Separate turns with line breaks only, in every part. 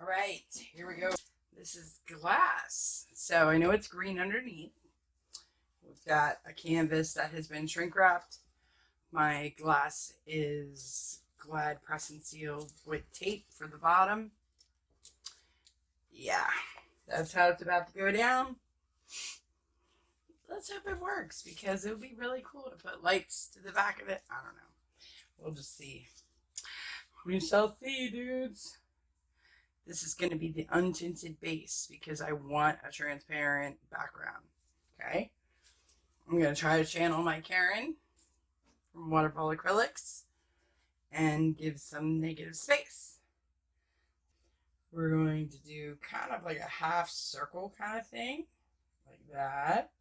All right, here we go. This is glass. So I know it's green underneath. We've got a canvas that has been shrink wrapped. My glass is Glad press and sealed with tape for the bottom. Yeah, that's how it's about to go down. Let's hope it works, because it would be really cool to put lights to the back of it. I don't know. We'll just see. We shall see, dudes. This is going to be the untinted base because I want a transparent background. Okay. I'm going to try to channel my Karen from Waterfall Acrylics and give some negative space. We're going to do kind of like a half circle kind of thing, like that.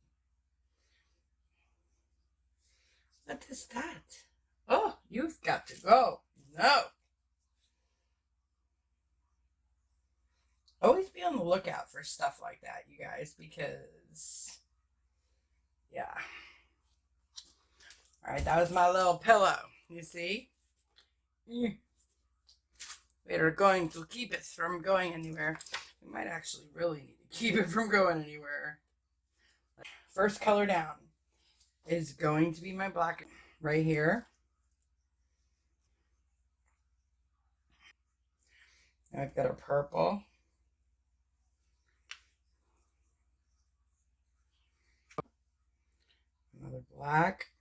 What is that? Oh, you've got to go. No. Always be on the lookout for stuff like that, you guys, because, yeah. All right, that was my little pillow, you see? We are going to keep it from going anywhere. We might actually really need to keep it from going anywhere. First color down is going to be my black right here. I've got a purple. Another black.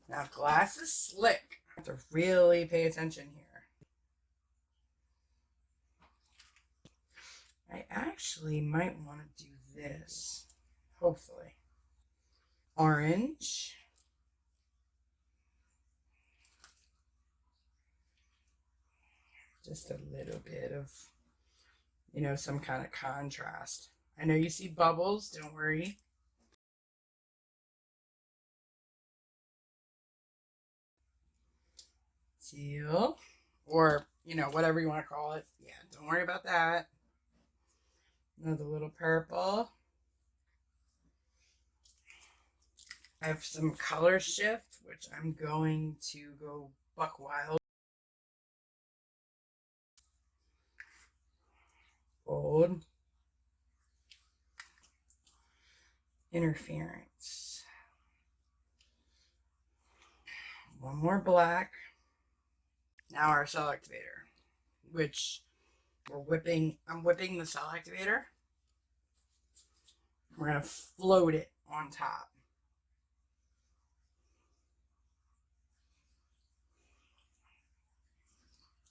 Now glass is slick. I have to really pay attention here. I actually might want to do this. Hopefully. Orange. Just a little bit of, you know, some kind of contrast. I know you see bubbles, don't worry. Teal, or, you know, whatever you want to call it. Yeah, don't worry about that. Another little purple. I have some color shift, which I'm going to go buck wild. Gold. Interference. One more black. Now our cell activator, which I'm whipping the cell activator. We're going to float it on top.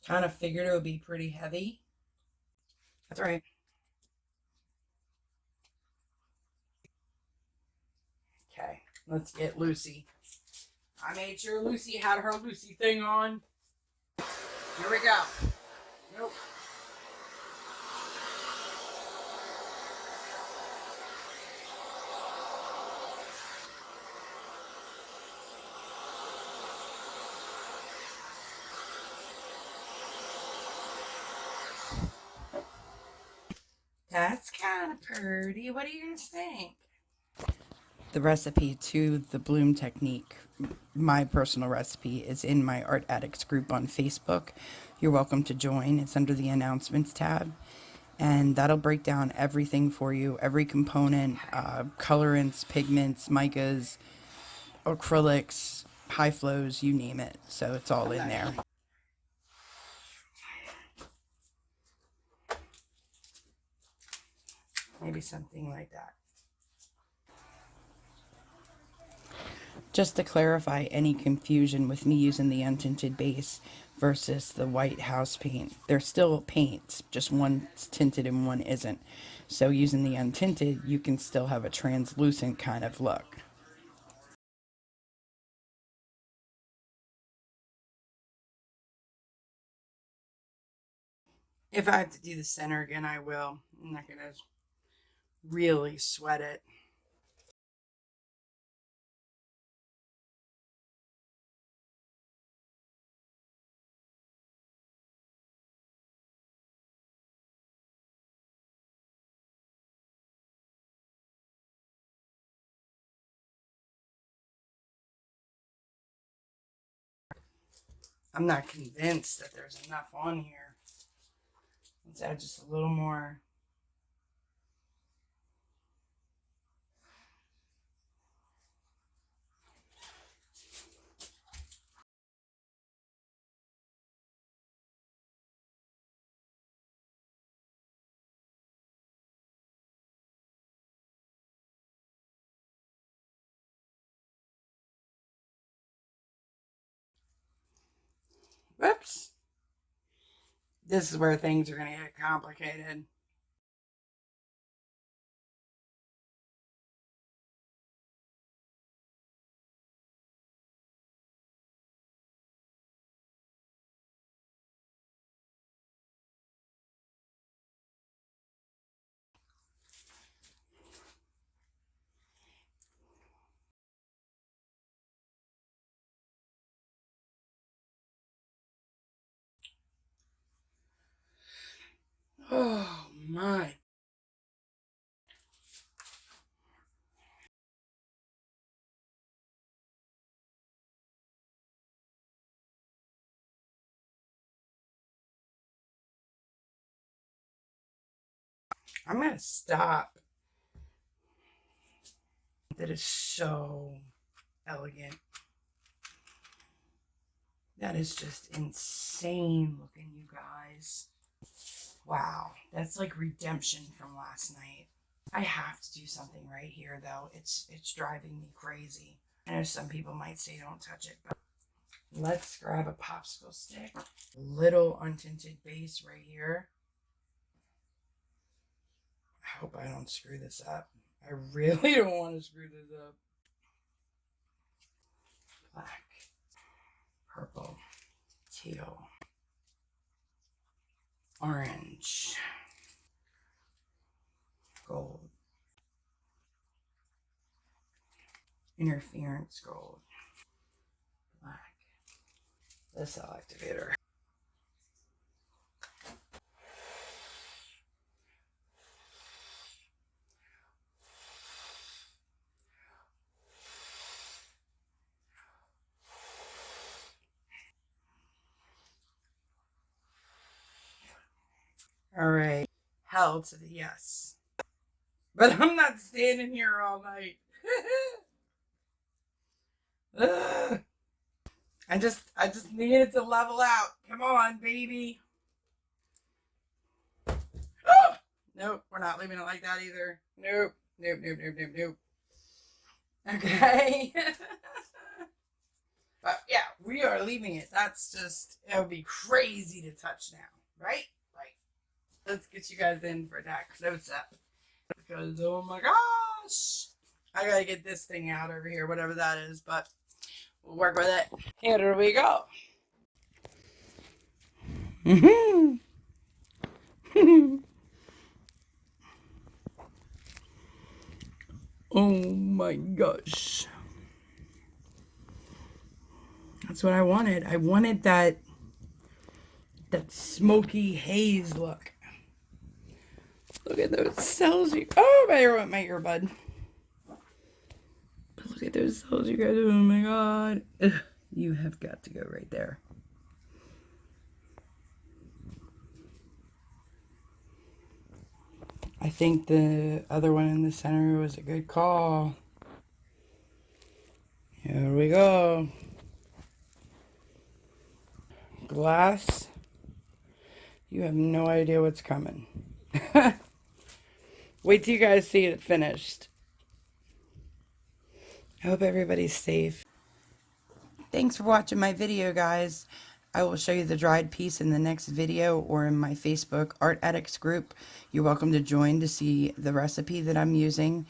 Kind of figured it would be pretty heavy. That's right. Okay, let's get Lucy. I made sure Lucy had her Lucy thing on. Here we go. Nope. That's kind of pretty. What do you guys think? The recipe to the bloom technique, my personal recipe, is in my Art Addicts group on Facebook. You're welcome to join. It's under the announcements tab, and that'll break down everything for you, every component, colorants, pigments, micas, acrylics, high flows, you name it. So it's all in there. Maybe something like that. Just to clarify any confusion with me using the untinted base versus the white house paint, they're still paints, just one's tinted and one isn't. So using the untinted, you can still have a translucent kind of look. If I have to do the center again, I will. I'm not going to really sweat it. I'm not convinced that there's enough on here. Let's add just a little more. Whoops. This is where things are going to get complicated. Oh my. I'm going to stop. That is so elegant. That is just insane looking, you guys. Wow, that's like redemption from last night. I have to do something right here, though. It's driving me crazy. I know some people might say don't touch it, but let's grab a popsicle stick. Little untinted base right here. I hope I don't screw this up. I really don't want to screw this up. Black, purple, teal, orange, gold, interference gold, black, the cell activator. All right, hell to the yes. But I'm not standing here all night. I just needed to level out. Come on, baby. Oh! Nope, we're not leaving it like that either. Nope. Okay. But yeah, we are leaving it. That's just, it would be crazy to touch now. Right? Let's get you guys in for that close up. Because, oh my gosh. I gotta get this thing out over here, whatever that is, but we'll work with it. Here we go. Oh my gosh. That's what I wanted. I wanted that smoky haze look. Look at those cells. Oh, my earbud. But look at those cells, you guys. Oh my god. Ugh, you have got to go right there. I think the other one in the center was a good call. Here we go. Glass. You have no idea what's coming. Wait till you guys see it finished. I hope everybody's safe. Thanks for watching my video, guys. I will show you the dried piece in the next video or in my Facebook Art Addicts group. You're welcome to join to see the recipe that I'm using,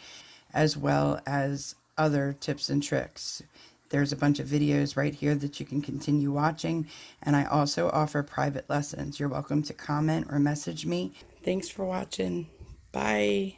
as well as other tips and tricks. There's a bunch of videos right here that you can continue watching, and I also offer private lessons. You're welcome to comment or message me. Thanks for watching. Bye.